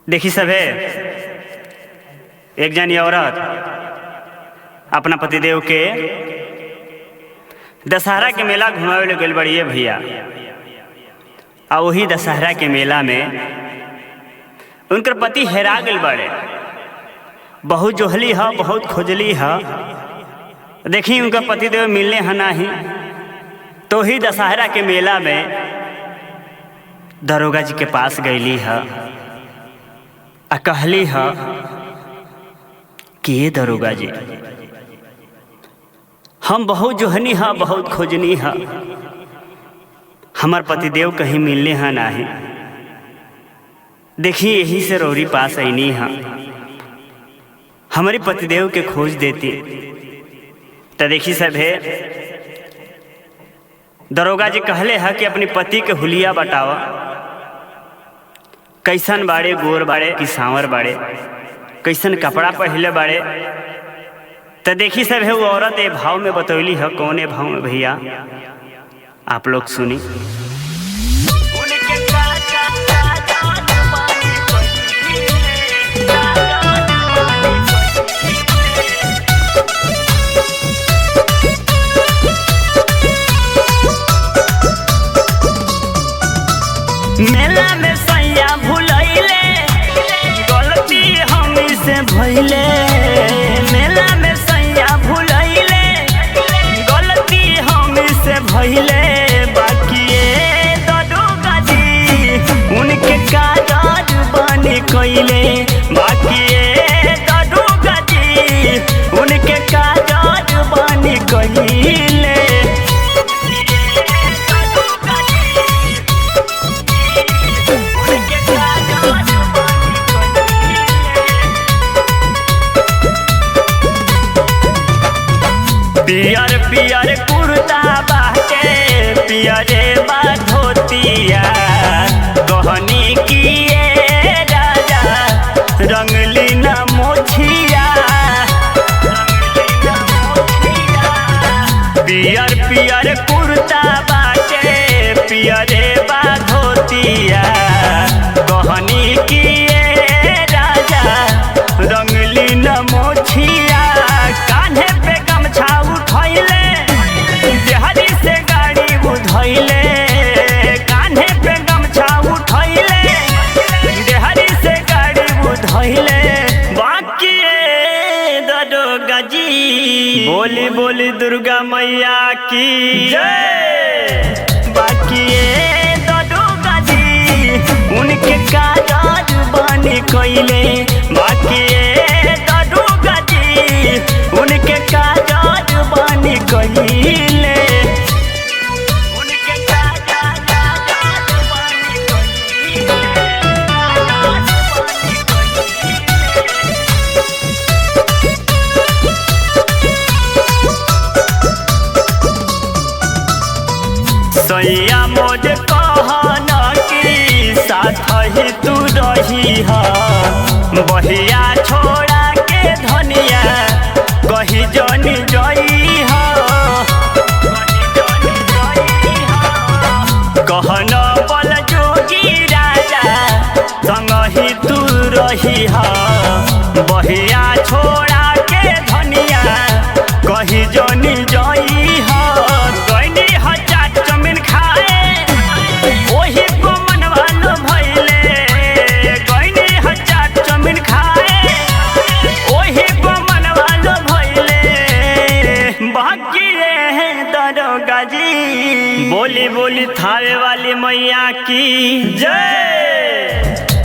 देखी सभे एक जनी औरत अपना पतिदेव के दशहरा के मेला घुमावे गइल बड़ी भैया। और वही दशहरा के मेला में उनकर पति हेरा गइल बड़े। बहुत जोहली है, बहुत खोजली है, देखी उनका पतिदेव मिलने है नहीं। तो ही दशहरा के मेला में दरोगा जी के पास गईली है आ कहली है कि ये दरोगा जी, हम बहुत जोहनी है, बहुत खोजनी है, हमार पतिदेव कहीं मिलने हैं नहीं। देखिए यही से रौरी पास आईनी है, हमारे पतिदेव के खोज देती। तो देखी सब है दरोगा जी कहले है कि अपनी पति के हुलिया बतावा, कैसन बाड़े, गोर बाड़े कि सांवर बाड़े, कैसन कपड़ा पहले बाड़े। तो देखी सब है वो औरत ए भाव में बतौली है। कौन ए भाव में भैया, आप लोग सुनी। मेला में सैया भुलैले, गलती हमी से भइले। मेला में सैया भुलैले, गलती हमी से भइले। बाकी दरोगा जी उनके काज बनी कइले। बाकी दरोगा जी उनके काज बनी कइले। पियर पियर कुर्ता बाटे, पियरे बा धोतिया, कहनी किए राजा रंगली न मोछिया। पियर पियर कुर्ता बाटे, पियरे बा धोतिया, कहनी किए राजा रंगली न मोछिया। कान्हे पे गमछा उठैले, देहरी से गाड़ी उधैले। कान्हे पे गमछा उठैले, देहरी से गाड़ी उधैले। बाकी दरोगा जी बोली बोली दुर्गा मैया की जय। बाकी दरोगा जी उनके काज बनी कइले। बाकी दरोगा जी उनके काज बनी कइले। उनके काज बनी कइले। सैया मोज कहना कि साथ ही तू रही है, बहिया छोड़ा के धनिया कही जनी जई है। कहना बल जोगी राजा संग ही तू रही है, बहिया छोड़ा के धनिया कही जनी जई है। गईनी हजार जमीन खाए वही को मनवा लो भइले। गईनी हजार जमीन खाए वही को मनवा लो भइले। बाकी दरोगा जी बोली बोली थावे वाली मैया की जय।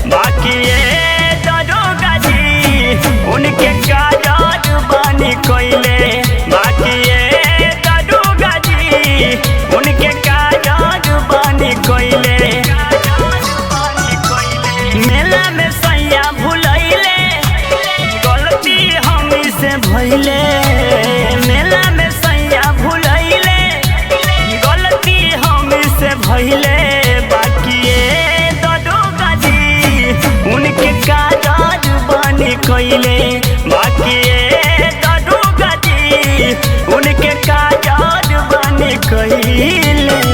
बाकी दरोगा जी उनके काज बनी कइले। बाकी दरोगा जी उनके काज बनी कइले। मेला में सैया भुलैले, गलती हमी से भइले। मेला में सैया भुलैले, गलती हमी से भइले। बाकी दरोगा जी उनके काज बनी कइले। बाकी दरोगा जी उनके काज बनी कइले।